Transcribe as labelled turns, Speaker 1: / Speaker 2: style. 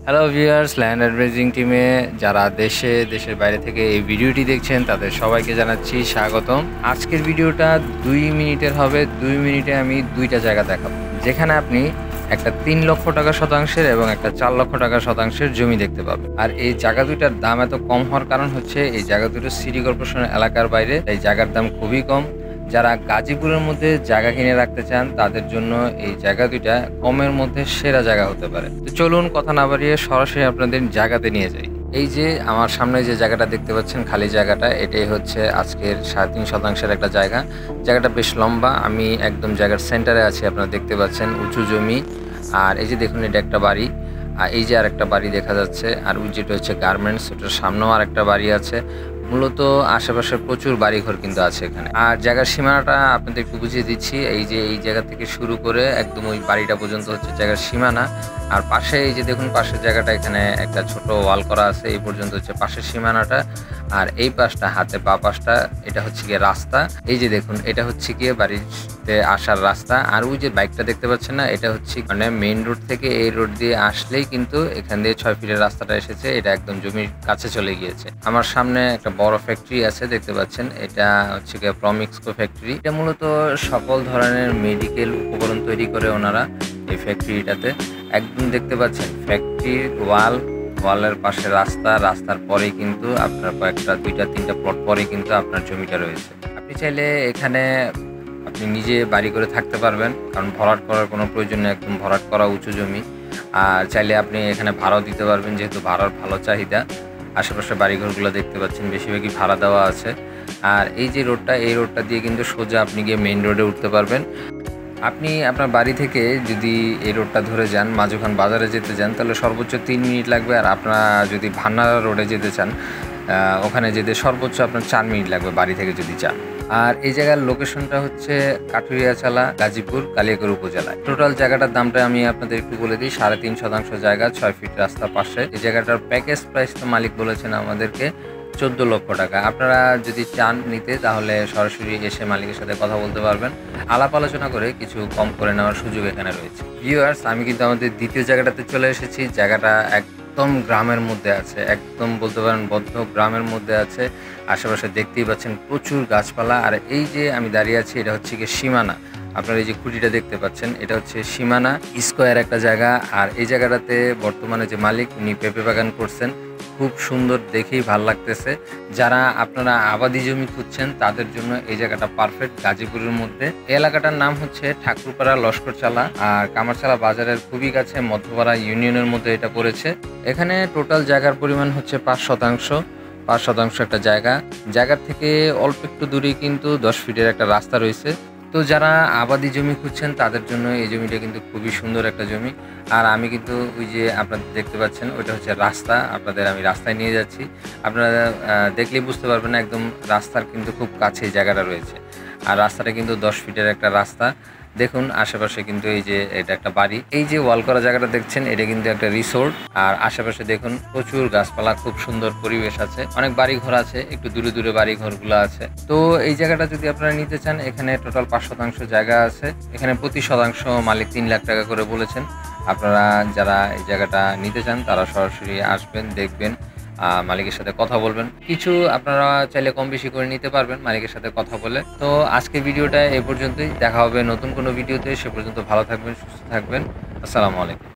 Speaker 1: Hello viewers, land advising টিমে যারা দেশের বাইরে থেকে এই ভিডিওটি দেখছেন তাদের সবাইকে জানাচ্ছি স্বাগতম। আজকের ভিডিওটা 2 মিনিটের হবে। 2 মিনিটে আমি দুইটা জায়গা দেখাবো, যেখানে আপনি একটা 3 লক্ষ টাকা শতাংশের এবং একটা 4 লক্ষ টাকা শতাংশের জমি দেখতে পাবেন। আর এই জায়গা দুইটার দাম এত কম হওয়ার কারণ হচ্ছে এই জায়গা দুটো সিটি কর্পোরেশনের এলাকার বাইরে, এই জায়গার দাম খুবই কম। যারা গাজীপুরের মধ্যে জায়গা কিনে রাখতে চান তাদের জন্য এই জায়গা দুইটা কমের মধ্যে সেরা জায়গা হতে পারে। তো চলুন কথা না বাড়িয়ে সরাসরি আপনাদের জায়গাতে নিয়ে যাই। এই যে আমার সামনে যে জায়গাটা দেখতে পাচ্ছেন, খালি জায়গাটা, এটাই হচ্ছে আজকের 3.5 শতাংশের একটা জায়গা। জায়গাটা বেশ লম্বা। আমি একদম জায়গার সেন্টারে আছি, আপনারা দেখতে পাচ্ছেন উঁচু জমি। আর এই যে দেখুন, এটা একটা বাড়ি, আর এই যে আরেকটা বাড়ি দেখা যাচ্ছে। আর ওই যেটা হচ্ছে গার্মেন্টস, ওটার সামনেও আরেকটা বাড়ি আছে। মূলত আশেপাশে প্রচুর বাড়িঘর কিন্তু আছে এখানে। আর জায়গার সীমানাটা আপনাদের একটু বুঝিয়ে দিচ্ছি। এই যে এই জায়গা থেকে শুরু করে একদম ওই বাড়িটা পর্যন্ত হচ্ছে জায়গার সীমানা। আর পাশে এই যে দেখুন, পাশের জায়গাটা, এখানে একটা ছোট ওয়াল করা আছে। এই পর্যন্ত হচ্ছে পাশের সীমানাটা। আর এই পাশটা, হাতে বা পাশটা, এটা হচ্ছে গিয়ে রাস্তা। এই যে দেখুন, এটা হচ্ছে গিয়ে বাড়িতে আসার রাস্তা। আর ওই যে বাইকটা দেখতে পাচ্ছেন না, এটা হচ্ছে মানে মেইন রোড থেকে এই রোড দিয়ে আসলেই কিন্তু এখান দিয়ে 6 ফিটের রাস্তাটা এসেছে। এটা একদম জমির কাছে চলে গিয়েছে। আমার সামনে একটা বড় ফ্যাক্টরি আছে, দেখতে পাচ্ছেন। এটা হচ্ছে গিয়ে প্রমিক্সকো ফ্যাক্টরি। এটা মূলত সকল ধরনের মেডিকেল উপকরণ তৈরি করে ওনারা এই ফ্যাক্টরিটাতে। একদম দেখতে পাচ্ছেন ফ্যাক্টরির ওয়ালের পাশে রাস্তা, রাস্তার পরেই কিন্তু আপনার কয়েকটা 2-3টা প্লট পরে কিন্তু আপনার জমিটা রয়েছে। আপনি চাইলে এখানে আপনি নিজে বাড়ি করে থাকতে পারবেন, কারণ ভরাট করার কোনো প্রয়োজন নেই। একদম ভরাট করা উঁচু জমি। আর চাইলে আপনি এখানে ভাড়াও দিতে পারবেন, যেহেতু ভাড়ার ভালো চাহিদা। আশেপাশে বাড়িঘরগুলো দেখতে পাচ্ছেন, বেশিরভাগই ভাড়া দেওয়া আছে। আর এই যে রোডটা, এই রোডটা দিয়ে কিন্তু সোজা আপনি গিয়ে মেইন রোডে উঠতে পারবেন। আপনি আপনার বাড়ি থেকে যদি এই রোডটা ধরে যান, মাঝখান বাজারে যেতে যান, তাহলে সর্বোচ্চ 3 মিনিট লাগবে। আর আপনারা যদি ভান্নারা রোডে যেতে চান, ওখানে যেতে সর্বোচ্চ আপনার 4 মিনিট লাগবে বাড়ি থেকে যদি চান। আর এই জায়গার লোকেশনটা হচ্ছে কাঠুরিয়াছালা, গাজীপুর, কালিয়াকৈর উপজেলায়। টোটাল জায়গাটার দামটা আমি আপনাদের একটু বলে দিই। 3.5 শতাংশ জায়গা, 6 ফিট রাস্তা পাশে। এই জায়গাটার প্যাকেজ প্রাইস তো মালিক বলেছেন আমাদেরকে 14 লক্ষ টাকা। আপনারা যদি চান নিতে, তাহলে সরাসরি এসে মালিকের সাথে কথা বলতে পারবেন। আলাপ আলোচনা করে কিছু কম করে নেওয়ার সুযোগ এখানে রয়েছে। ভিউয়ার্স, আমি কিন্তু আমাদের দ্বিতীয় জায়গাটাতে চলে এসেছি। জায়গাটা একদম গ্রামের মধ্যে আছে, একদম বলতে পারেন বদ্ধ গ্রামের মধ্যে আছে। আশেপাশে দেখতেই পাচ্ছেন প্রচুর গাছপালা। আর এই যে আমি দাঁড়িয়ে আছি, এটা হচ্ছে গিয়ে সীমানা। আপনারা এই যে খুঁটিটা দেখতে পাচ্ছেন, এটা হচ্ছে সীমানা স্কোয়ার একটা জায়গা। আর এই জায়গাটাতে বর্তমানে যে মালিক, উনি পেঁপে বাগান করছেন। খুব সুন্দর, দেখেই ভাল লাগতেছে। যারা আপনারা আবাদি জমি খুঁজছেন তাদের জন্য এই জায়গাটা পারফেক্ট। গাজীপুরের মধ্যে এই এলাকাটার নাম হচ্ছে ঠাকুরপাড়া লস্করচালা, আর কামারচালা বাজারের খুবই কাছে, মধ্যপাড়া ইউনিয়নের মধ্যে এটা পড়েছে। এখানে টোটাল জায়গার পরিমাণ হচ্ছে 5 শতাংশ। 5 শতাংশ একটা জায়গার থেকে অল্প একটু দূরেই কিন্তু 10 ফিটের একটা রাস্তা রয়েছে। তো যারা আবাদি জমি খুঁজছেন তাদের জন্য এই জমিটা কিন্তু খুবই সুন্দর একটা জমি। আর আমি কিন্তু ওই যে আপনারা দেখতে পাচ্ছেন, ওইটা হচ্ছে রাস্তা। আপনাদের আমি রাস্তায় নিয়ে যাচ্ছি। আপনারা দেখলেই বুঝতে পারবেন, একদম রাস্তার কিন্তু খুব কাছে এই জায়গাটা রয়েছে। আর রাস্তাটা কিন্তু 10 ফিটের একটা রাস্তা। দেখুন আশেপাশে কিন্তু এই যে এটা একটা বাড়ি। এই যে ওয়াল করা জায়গাটা দেখছেন, এটা কিন্তু একটা রিসোর্ট। আর আশেপাশে দেখুন প্রচুর গাছপালা, খুব সুন্দর পরিবেশ আছে। অনেক বাড়ি ঘর আছে, একটু দূরে দূরে বাড়ি ঘরগুলো আছে। তো এই জায়গাটা যদি আপনারা নিতে চান, এখানে টোটাল 5 শতাংশ জায়গা আছে। এখানে প্রতি শতাংশ মালিক 3 লাখ টাকা করে বলেছেন। আপনারা যারা এই জায়গাটা নিতে চান তারা সরাসরি আসবেন, দেখবেন, মালিকের সাথে কথা বলবেন। কিছু আপনারা চাইলে কম বেশি করে নিতে পারবেন মালিকের সাথে কথা বলে। তো আজকের ভিডিওটা এ পর্যন্তই। দেখা হবে নতুন কোনো ভিডিওতে। সে পর্যন্ত ভালো থাকবেন, সুস্থ থাকবেন। আসসালামু আলাইকুম।